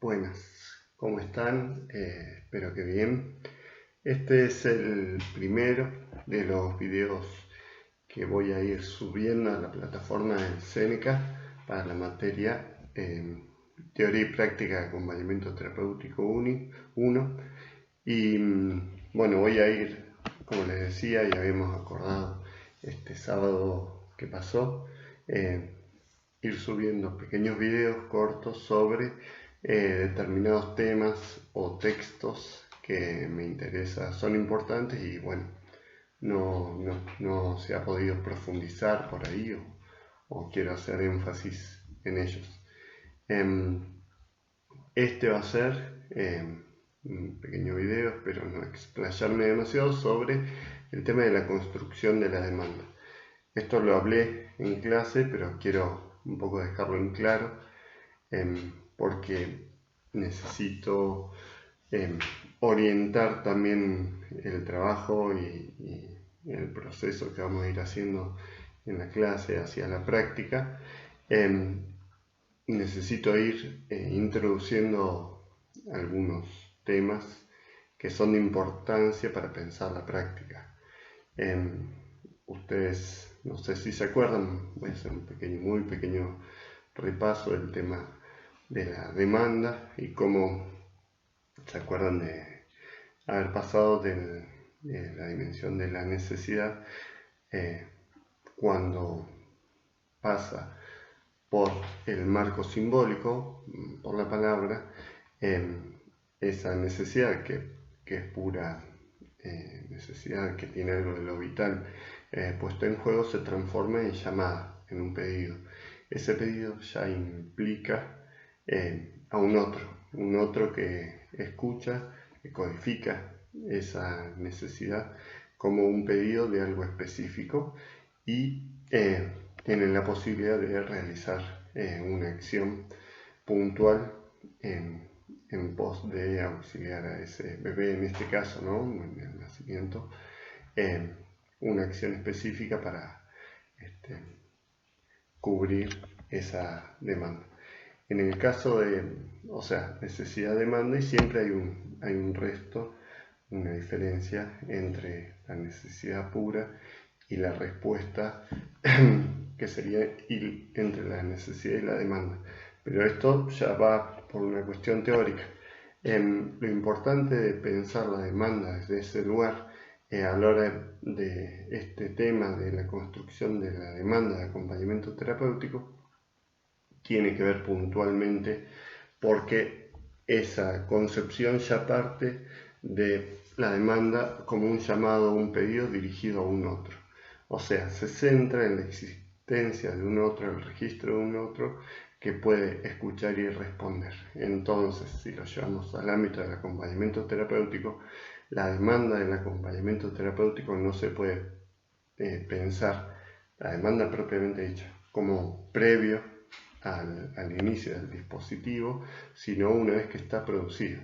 Buenas, ¿cómo están? Espero que bien. Este es el primero de los videos que voy a ir subiendo a la plataforma del Seneca para la materia Teoría y Práctica de Acompañamiento Terapéutico 1. Y bueno, voy a ir, como les decía, y habíamos acordado este sábado que pasó, eh, ir subiendo pequeños videos cortos sobre determinados temas o textos que me interesan, son importantes y bueno, no se ha podido profundizar por ahí o quiero hacer énfasis en ellos. Este va a ser un pequeño video, espero no explayarme demasiado, sobre el tema de la construcción de la demanda. Esto lo hablé en clase, pero quiero un poco dejarlo en claro porque necesito orientar también el trabajo y el proceso que vamos a ir haciendo en la clase hacia la práctica. Necesito ir introduciendo algunos temas que son de importancia para pensar la práctica. Ustedes, no sé si se acuerdan, voy a hacer un muy pequeño repaso del tema de la demanda y cómo se acuerdan de haber pasado de la dimensión de la necesidad cuando pasa por el marco simbólico, por la palabra, esa necesidad que es pura necesidad, que tiene algo de lo vital puesto en juego, se transforma en llamada, en un pedido. Ese pedido ya implica a un otro que escucha, que codifica esa necesidad como un pedido de algo específico y tienen la posibilidad de realizar una acción puntual en pos de auxiliar a ese bebé, en este caso, ¿no? En el nacimiento, una acción específica para cubrir esa demanda. En el caso de, necesidad-demanda, y siempre hay un resto, una diferencia entre la necesidad pura y la respuesta que sería entre la necesidad y la demanda. Pero esto ya va por una cuestión teórica. Lo importante de pensar la demanda desde ese lugar a la hora de este tema de la construcción de la demanda de acompañamiento terapéutico tiene que ver puntualmente porque esa concepción ya parte de la demanda como un llamado o un pedido dirigido a un otro. O sea, se centra en la existencia de un otro, el registro de un otro que puede escuchar y responder. Entonces, si lo llevamos al ámbito del acompañamiento terapéutico, la demanda del acompañamiento terapéutico no se puede pensar, la demanda propiamente dicha, como previo al inicio del dispositivo, sino una vez que está producido.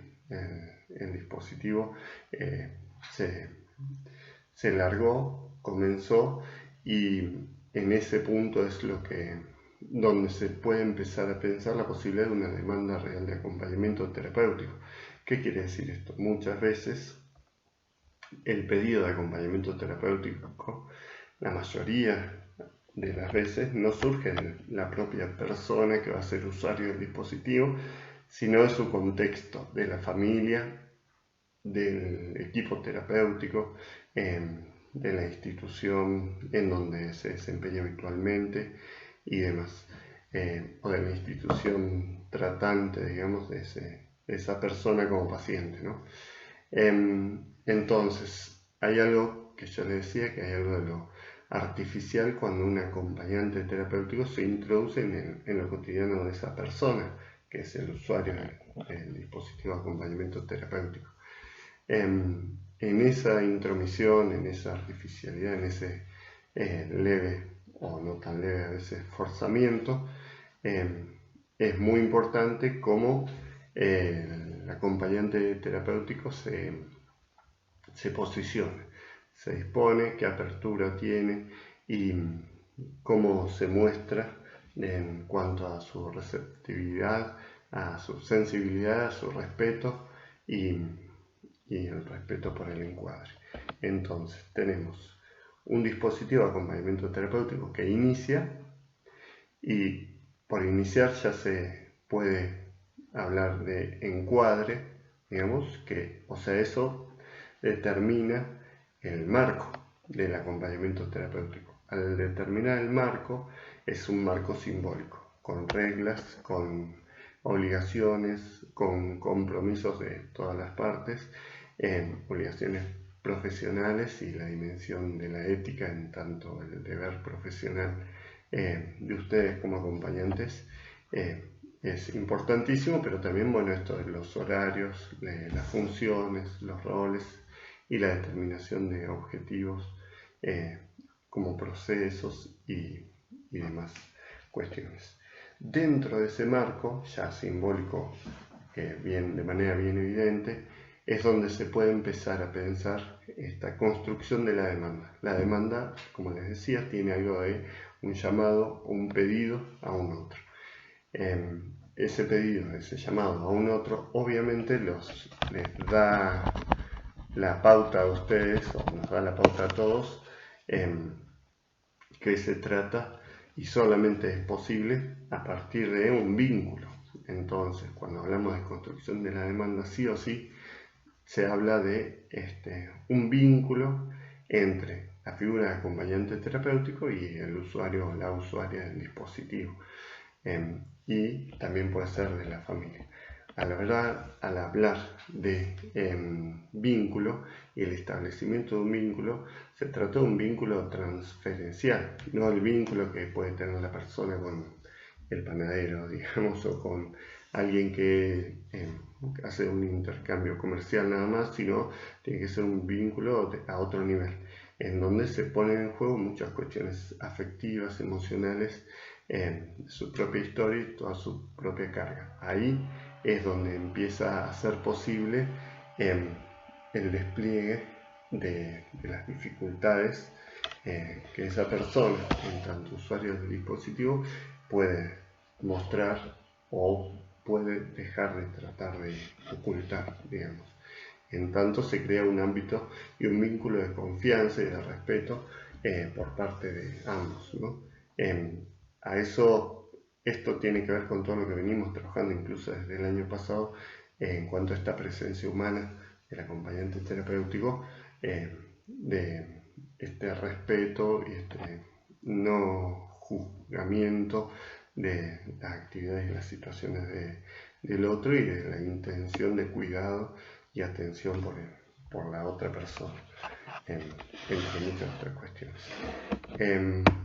El dispositivo se largó, comenzó y en ese punto es donde se puede empezar a pensar la posibilidad de una demanda real de acompañamiento terapéutico. ¿Qué quiere decir esto? Muchas veces el pedido de acompañamiento terapéutico, la mayoría de las veces, no surge de la propia persona que va a ser usuario del dispositivo, sino de su contexto, de la familia, del equipo terapéutico, de la institución en donde se desempeña habitualmente y demás, o de la institución tratante, digamos, de esa persona como paciente, ¿no? Entonces, hay algo que yo le decía, que hay algo de lo artificial cuando un acompañante terapéutico se introduce en lo cotidiano de esa persona, que es el usuario del dispositivo de acompañamiento terapéutico. En esa intromisión, en esa artificialidad, en ese leve o no tan leve a veces forzamiento, es muy importante cómo el acompañante terapéutico se posiciona, se dispone, qué apertura tiene y cómo se muestra en cuanto a su receptividad, a su sensibilidad, a su respeto y el respeto por el encuadre. Entonces tenemos un dispositivo de acompañamiento terapéutico que inicia, y por iniciar ya se puede hablar de encuadre, digamos, que, o sea, eso determina el marco del acompañamiento terapéutico. Al determinar el marco, es un marco simbólico, con reglas, con obligaciones, con compromisos de todas las partes, obligaciones profesionales y la dimensión de la ética, en tanto el deber profesional de ustedes como acompañantes es importantísimo, pero también, bueno, esto de los horarios, las funciones, los roles y la determinación de objetivos como procesos y demás cuestiones. Dentro de ese marco, ya simbólico, de manera bien evidente, es donde se puede empezar a pensar esta construcción de la demanda. La demanda, como les decía, tiene algo de un llamado o un pedido a un otro. Ese pedido, ese llamado a un otro, obviamente les da la pauta a ustedes, o nos da la pauta a todos, que se trata y solamente es posible a partir de un vínculo. Entonces, cuando hablamos de construcción de la demanda, sí o sí, se habla de un vínculo entre la figura de acompañante terapéutico y el usuario o la usuaria del dispositivo. Y también puede ser de la familia. Al hablar de vínculo y el establecimiento de un vínculo, se trata de un vínculo transferencial, no el vínculo que puede tener la persona con el panadero, digamos, o con alguien que hace un intercambio comercial nada más, sino tiene que ser un vínculo a otro nivel, en donde se ponen en juego muchas cuestiones afectivas, emocionales, su propia historia y toda su propia carga. Ahí es donde empieza a ser posible el despliegue de las dificultades que esa persona, en tanto usuario del dispositivo, puede mostrar o puede dejar de tratar de ocultar, digamos. En tanto se crea un ámbito y un vínculo de confianza y de respeto por parte de ambos, ¿no? A eso, esto tiene que ver con todo lo que venimos trabajando incluso desde el año pasado en cuanto a esta presencia humana del acompañante terapéutico, de este respeto y este no juzgamiento de las actividades y las situaciones del otro y de la intención de cuidado y atención por la otra persona, entre muchas otras cuestiones.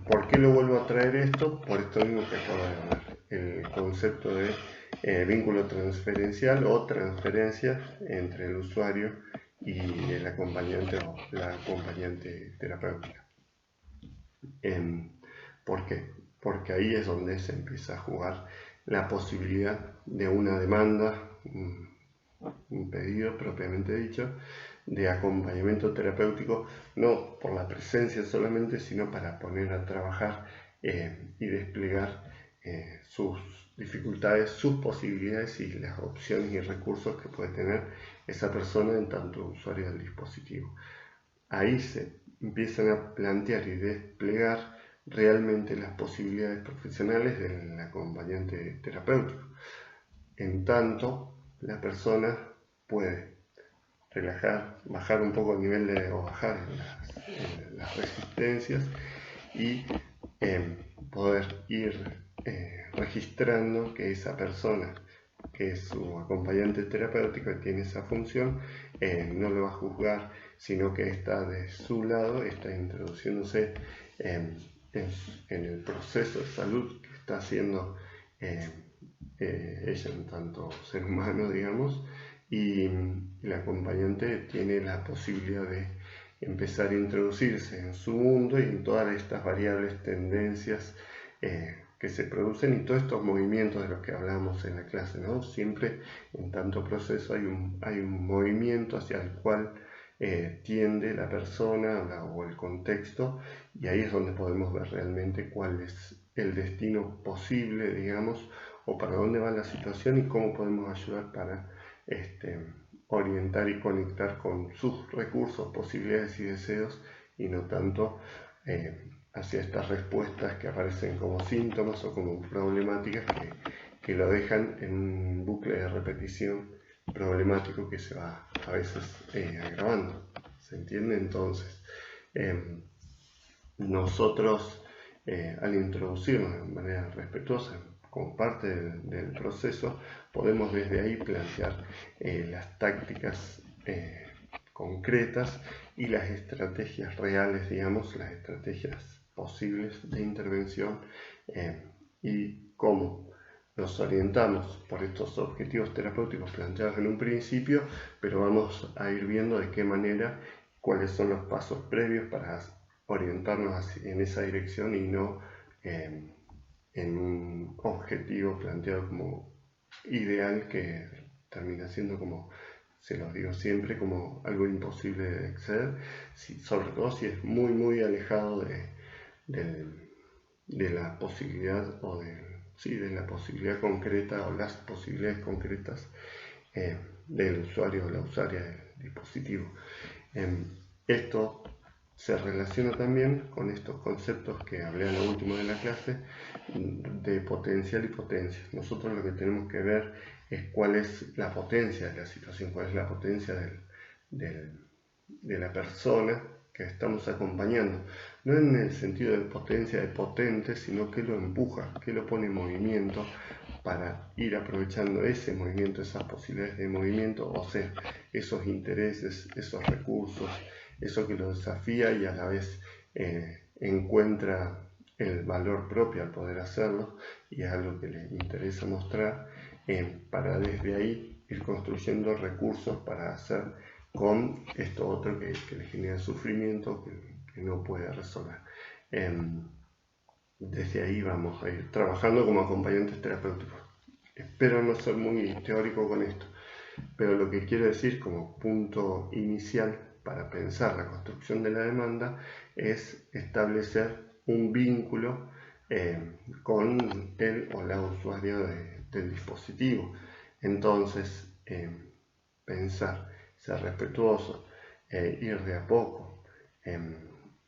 ¿Por qué lo vuelvo a traer esto? Por esto mismo que acabo de hablar, el concepto de vínculo transferencial o transferencia entre el usuario y el acompañante o la acompañante terapéutica. ¿Por qué? Porque ahí es donde se empieza a jugar la posibilidad de una demanda, un pedido propiamente dicho, de acompañamiento terapéutico, no por la presencia solamente, sino para poner a trabajar y desplegar sus dificultades, sus posibilidades y las opciones y recursos que puede tener esa persona en tanto usuario del dispositivo. Ahí se empiezan a plantear y desplegar realmente las posibilidades profesionales del acompañante terapéutico. En tanto, la persona puede relajar, bajar un poco el nivel o bajar las resistencias y poder ir registrando que esa persona, que es su acompañante terapéutico, tiene esa función, no lo va a juzgar, sino que está de su lado, está introduciéndose en el proceso de salud que está haciendo ella en tanto ser humano, digamos, y el acompañante tiene la posibilidad de empezar a introducirse en su mundo y en todas estas variables, tendencias que se producen y todos estos movimientos de los que hablamos en la clase, ¿no? Siempre en tanto proceso hay un movimiento hacia el cual tiende la persona o el contexto, y ahí es donde podemos ver realmente cuál es el destino posible, digamos, o para dónde va la situación y cómo podemos ayudar para orientar y conectar con sus recursos, posibilidades y deseos, y no tanto hacia estas respuestas que aparecen como síntomas o como problemáticas que lo dejan en un bucle de repetición problemático que se va a veces agravando. ¿Se entiende? Entonces, nosotros al introducirnos de manera respetuosa como parte del proceso, podemos desde ahí plantear las tácticas concretas y las estrategias reales, digamos, las estrategias posibles de intervención y cómo nos orientamos por estos objetivos terapéuticos planteados en un principio, pero vamos a ir viendo de qué manera, cuáles son los pasos previos para orientarnos en esa dirección y no en un objetivo planteado como ideal que termina siendo, como se los digo siempre, como algo imposible de acceder, sobre todo si es muy muy alejado de la posibilidad o de la posibilidad concreta o las posibilidades concretas del usuario o la usuaria del dispositivo. Esto se relaciona también con estos conceptos que hablé a lo último de la clase de potencial y potencia. Nosotros lo que tenemos que ver es cuál es la potencia de la situación, cuál es la potencia de la persona que estamos acompañando. No en el sentido de potencia de potente, sino que lo empuja, que lo pone en movimiento para ir aprovechando ese movimiento, esas posibilidades de movimiento, o sea, esos intereses, esos recursos, eso que lo desafía y a la vez encuentra el valor propio al poder hacerlo, y es algo que le interesa mostrar, para desde ahí ir construyendo recursos para hacer con esto otro que le genera sufrimiento, que no puede resolver. Desde ahí vamos a ir trabajando como acompañantes terapéuticos. Espero no ser muy teórico con esto, pero lo que quiero decir como punto inicial para pensar la construcción de la demanda es establecer un vínculo con el o la usuaria del dispositivo. Entonces, pensar, ser respetuoso, ir de a poco,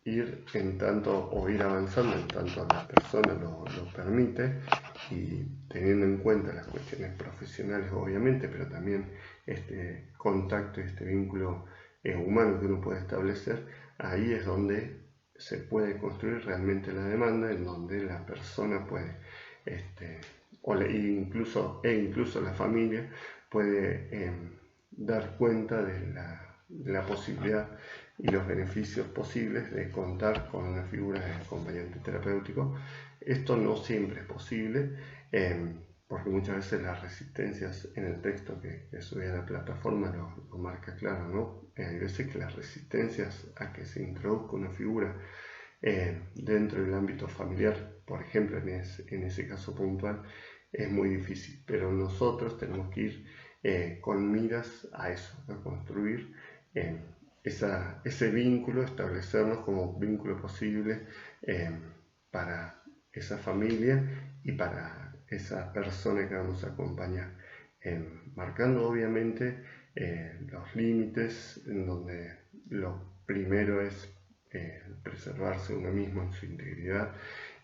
ir en tanto o ir avanzando en tanto la persona lo permite, y teniendo en cuenta las cuestiones profesionales obviamente, pero también este contacto y este vínculo humano que uno puede establecer. Ahí es donde se puede construir realmente la demanda, en donde la persona puede, incluso la familia puede dar cuenta de la posibilidad y los beneficios posibles de contar con una figura de acompañante terapéutico. Esto no siempre es posible, porque muchas veces las resistencias en el texto que subí a la plataforma lo marca claro, ¿no? Hay veces que las resistencias a que se introduzca una figura dentro del ámbito familiar, por ejemplo, en ese caso puntual, es muy difícil, pero nosotros tenemos que ir con miras a eso, a construir ese vínculo, establecernos como vínculo posible para esa familia y para esa persona que vamos a acompañar, marcando obviamente los límites, en donde lo primero es preservarse uno mismo en su integridad,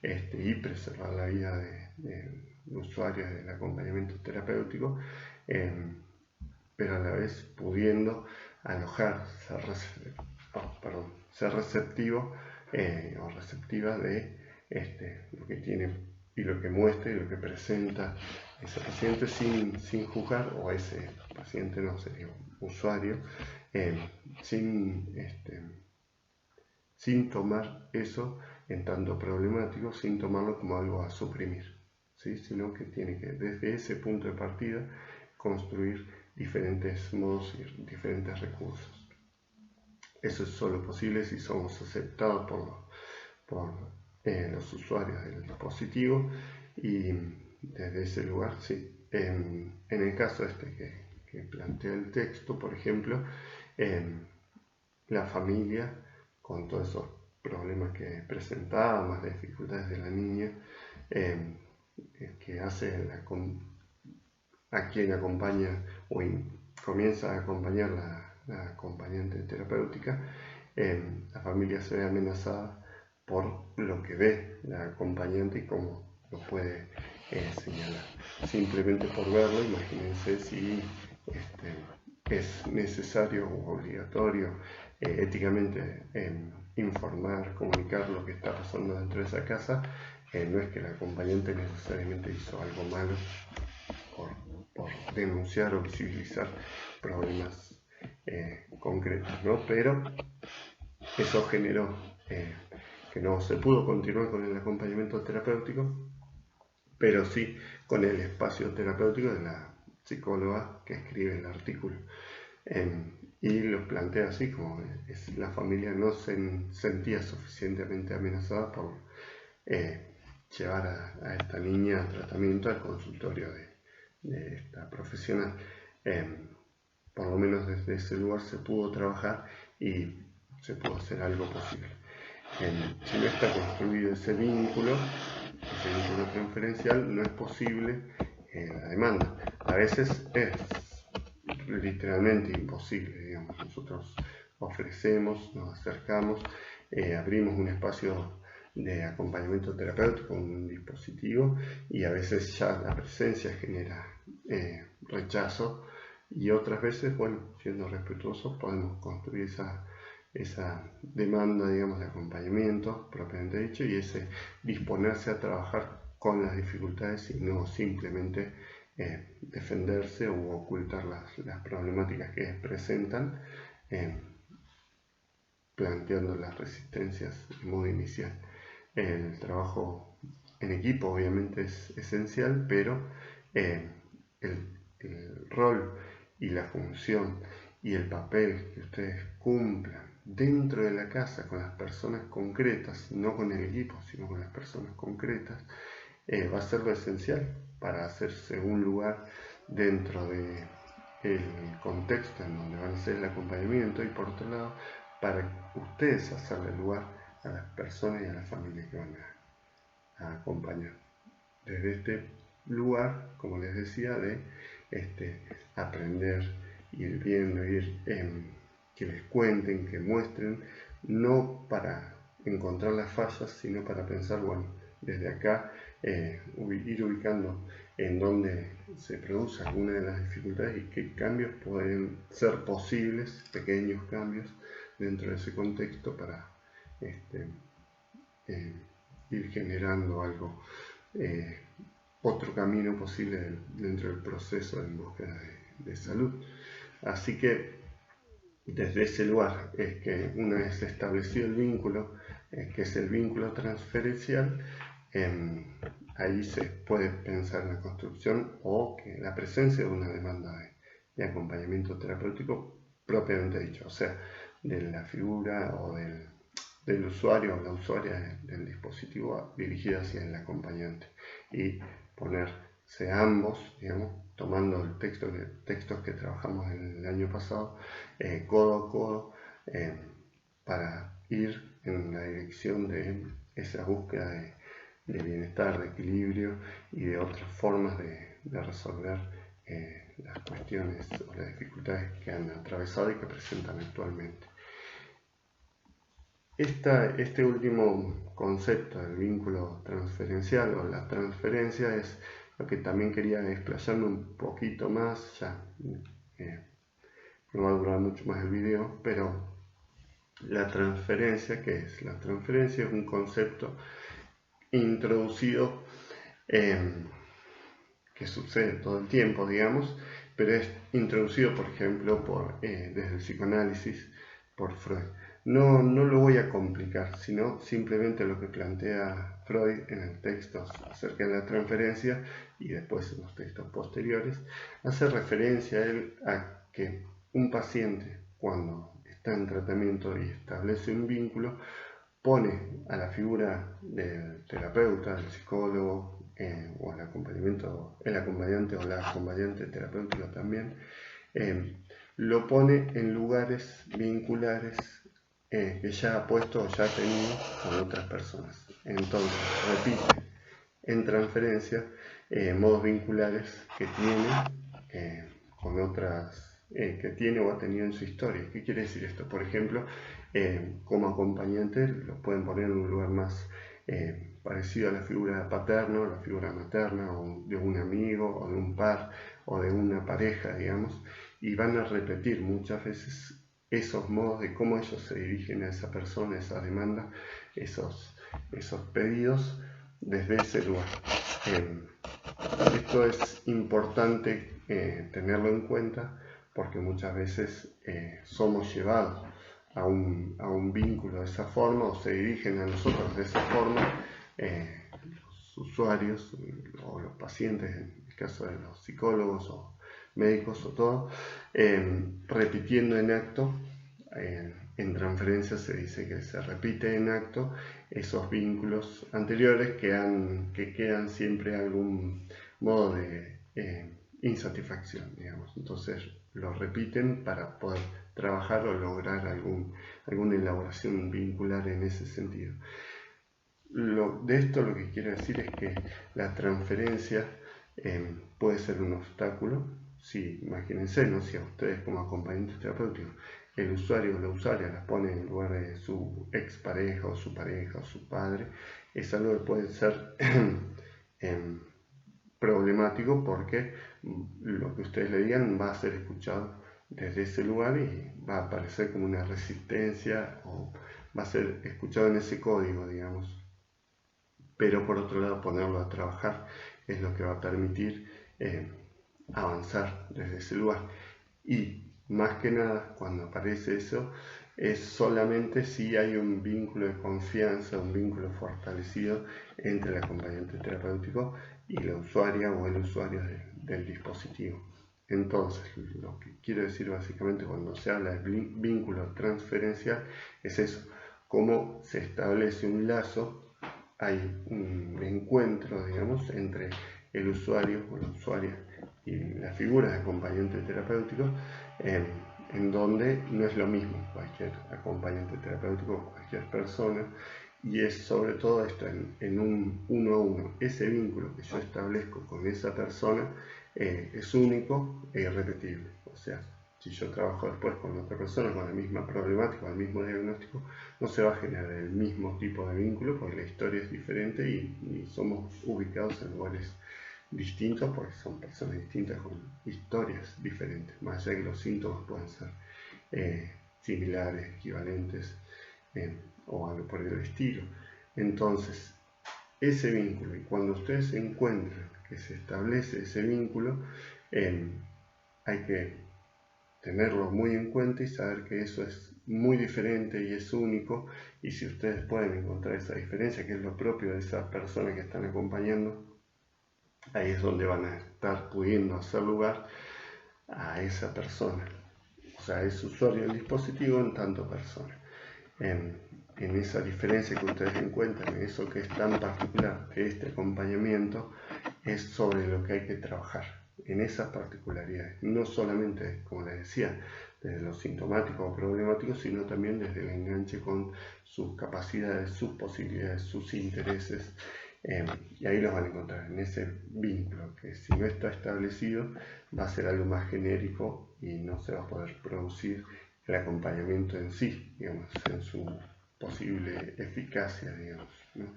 y preservar la vida del usuario del acompañamiento terapéutico, pero a la vez pudiendo alojar, ser receptivo o receptiva de lo que tiene y lo que muestra y lo que presenta ese paciente, sin juzgar, o ese paciente no, sería un usuario, sin tomar eso en tanto problemático, sin tomarlo como algo a suprimir, ¿sí? Sino que tiene que, desde ese punto de partida, construir diferentes modos y diferentes recursos. Eso es solo posible si somos aceptados por los usuarios del dispositivo, y desde ese lugar, sí. En el caso que plantea el texto, por ejemplo, la familia, con todos esos problemas que presentaba, más las dificultades de la niña, que hace a quien acompaña o comienza a acompañar la acompañante terapéutica, la familia se ve amenazada por lo que ve la acompañante y cómo lo puede señalar. Simplemente por verlo, imagínense si es necesario o obligatorio éticamente informar, comunicar lo que está pasando dentro de esa casa. No es que el acompañante necesariamente hizo algo malo por denunciar o visibilizar problemas concretos, ¿no? Pero eso generó que no se pudo continuar con el acompañamiento terapéutico, pero sí con el espacio terapéutico de la psicóloga que escribe el artículo. Y lo plantea así, como la familia no se sentía suficientemente amenazada por llevar a esta niña a tratamiento al consultorio de esta profesional. Por lo menos desde ese lugar se pudo trabajar y se pudo hacer algo posible. Si no está construido ese vínculo transferencial, no es posible la demanda. A veces es literalmente imposible, digamos. Nosotros ofrecemos, nos acercamos, abrimos un espacio de acompañamiento terapéutico con un dispositivo y a veces ya la presencia genera rechazo y otras veces, bueno, siendo respetuosos podemos construir esa demanda, digamos, de acompañamiento propiamente dicho y ese disponerse a trabajar con las dificultades y no simplemente defenderse o ocultar las problemáticas que presentan, planteando las resistencias de modo inicial. El trabajo en equipo obviamente es esencial, pero el rol y la función y el papel que ustedes cumplan dentro de la casa con las personas concretas, no con el equipo, sino con las personas concretas, va a ser lo esencial para hacerse un lugar dentro del contexto en donde van a hacer el acompañamiento y por otro lado para ustedes hacerle lugar a las personas y a las familias que van a acompañar. Desde este lugar, como les decía, de aprender, ir viendo, que les cuenten, que muestren, no para encontrar las fallas, sino para pensar, bueno, desde acá ir ubicando en dónde se produce alguna de las dificultades y qué cambios pueden ser posibles, pequeños cambios dentro de ese contexto para ir generando algo, otro camino posible dentro del proceso en búsqueda de salud. Así que desde ese lugar es que una vez establecido el vínculo, que es el vínculo transferencial, ahí se puede pensar en la construcción o que la presencia de una demanda de acompañamiento terapéutico propiamente dicho, o sea, de la figura o del usuario o la usuaria del dispositivo dirigida hacia el acompañante y ponerse ambos, digamos, tomando el textos que trabajamos el año pasado, codo a codo, para ir en la dirección de esa búsqueda de bienestar, de equilibrio y de otras formas de resolver las cuestiones o las dificultades que han atravesado y que presentan actualmente. Este último concepto del vínculo transferencial o la transferencia es lo que también quería explayarme un poquito más, ya no va a durar mucho más el video, pero la transferencia, ¿qué es? La transferencia es un concepto introducido que sucede todo el tiempo, digamos, pero es introducido, por ejemplo, desde el psicoanálisis por Freud. No lo voy a complicar, sino simplemente lo que plantea Freud en el texto acerca de la transferencia y después en los textos posteriores, hace referencia a él a que un paciente cuando está en tratamiento y establece un vínculo, pone a la figura del terapeuta, del psicólogo o el acompañante o la acompañante terapéutica también, lo pone en lugares vinculares que ya ha puesto o ya ha tenido con otras personas. Entonces, repite en transferencia modos vinculares que tiene con otras que tiene o ha tenido en su historia. ¿Qué quiere decir esto? Por ejemplo, como acompañante lo pueden poner en un lugar más parecido a la figura paterna o la figura materna, o de un amigo o de un par o de una pareja, digamos, y van a repetir muchas veces esos modos de cómo ellos se dirigen a esa persona, esa demanda, esos pedidos desde ese lugar. Esto es importante tenerlo en cuenta porque muchas veces somos llevados a un vínculo de esa forma o se dirigen a nosotros de esa forma los usuarios o los pacientes, en el caso de los psicólogos o médicos o todo, repitiendo en acto. En transferencia se dice que se repite en acto esos vínculos anteriores que quedan siempre algún modo de insatisfacción, digamos. Entonces lo repiten para poder trabajar o lograr alguna elaboración vincular en ese sentido. De esto lo que quiero decir es que la transferencia puede ser un obstáculo. Si, imagínense, ¿no? Si a ustedes como acompañantes terapéuticos el usuario o la usuaria las pone en lugar de su expareja o su pareja o su padre, es algo que puede ser problemático porque lo que ustedes le digan va a ser escuchado desde ese lugar y va a aparecer como una resistencia o va a ser escuchado en ese código, digamos. Pero por otro lado, ponerlo a trabajar es lo que va a permitir avanzar desde ese lugar. Y más que nada, cuando aparece eso, es solamente si hay un vínculo de confianza, un vínculo fortalecido entre el acompañante terapéutico y la usuaria o el usuario del dispositivo. Entonces, lo que quiero decir básicamente cuando se habla de vínculo transferencial es eso, cómo se establece un lazo. Hay un encuentro, digamos, entre el usuario o la usuaria y la figura de acompañante terapéutico, en donde no es lo mismo cualquier acompañante terapéutico, cualquier persona, y es sobre todo esto, en un uno a uno. Ese vínculo que yo establezco con esa persona es único e irrepetible. O sea, si yo trabajo después con otra persona con la misma problemática, el mismo diagnóstico, no se va a generar el mismo tipo de vínculo porque la historia es diferente y somos ubicados en lugares distintos porque son personas distintas con historias diferentes, más allá que los síntomas pueden ser similares, equivalentes o algo por el estilo. Entonces, ese vínculo, y cuando ustedes se encuentran que se establece ese vínculo, hay que tenerlo muy en cuenta y saber que eso es muy diferente y es único, y si ustedes pueden encontrar esa diferencia, que es lo propio de esa persona que están acompañando, ahí es donde van a estar pudiendo hacer lugar a esa persona, o sea, es usuario del dispositivo en tanto persona. En esa diferencia que ustedes encuentran, en eso que es tan particular de este acompañamiento, es sobre lo que hay que trabajar, en esas particularidades, no solamente, como les decía, desde lo sintomático o problemático, sino también desde el enganche con sus capacidades, sus posibilidades, sus intereses, y ahí los van a encontrar en ese vínculo, que si no está establecido va a ser algo más genérico y no se va a poder producir el acompañamiento en sí, digamos, en su posible eficacia, digamos, ¿no?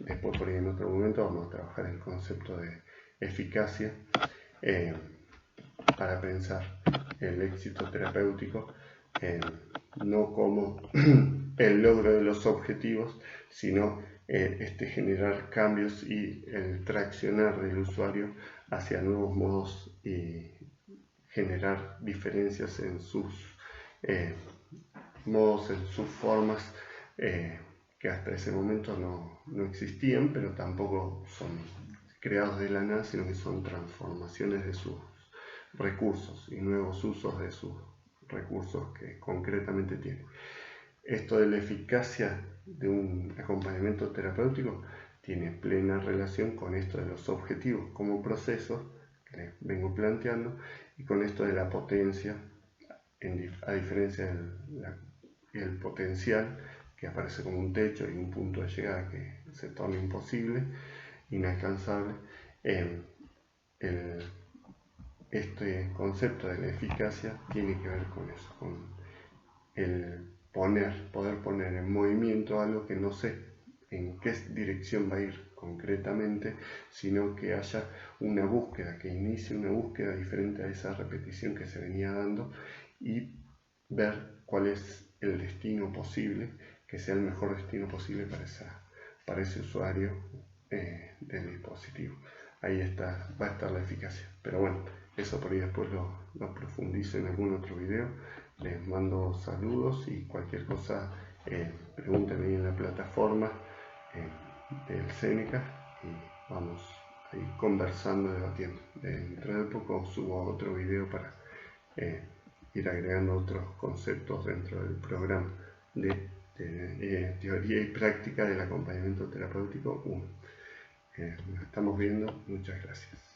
Después, por ahí en otro momento, vamos a trabajar el concepto de eficacia para pensar el éxito terapéutico no como el logro de los objetivos, sino generar cambios y el traccionar del usuario hacia nuevos modos y generar diferencias en sus modos, en sus formas que hasta ese momento no existían, pero tampoco son creados de la nada, sino que son transformaciones de sus recursos y nuevos usos de sus recursos que concretamente tienen. Esto de la eficacia de un acompañamiento terapéutico tiene plena relación con esto de los objetivos como procesos que les vengo planteando y con esto de la potencia, a diferencia del potencial que aparece como un techo y un punto de llegada que se torna imposible. inalcanzable. Este concepto de la eficacia tiene que ver con eso, con el poder poner en movimiento algo que no sé en qué dirección va a ir concretamente, sino que haya una búsqueda, que inicie una búsqueda diferente a esa repetición que se venía dando y ver cuál es el destino posible, que sea el mejor destino posible para ese usuario del dispositivo. Ahí va a estar la eficacia. Pero bueno, eso por ahí después lo profundizo en algún otro video. Les mando saludos y cualquier cosa pregúntenme ahí en la plataforma del Seneca y vamos a ir conversando, debatiendo. Dentro de poco subo otro video para ir agregando otros conceptos dentro del programa de teoría y práctica del acompañamiento terapéutico 1. Nos estamos viendo, muchas gracias.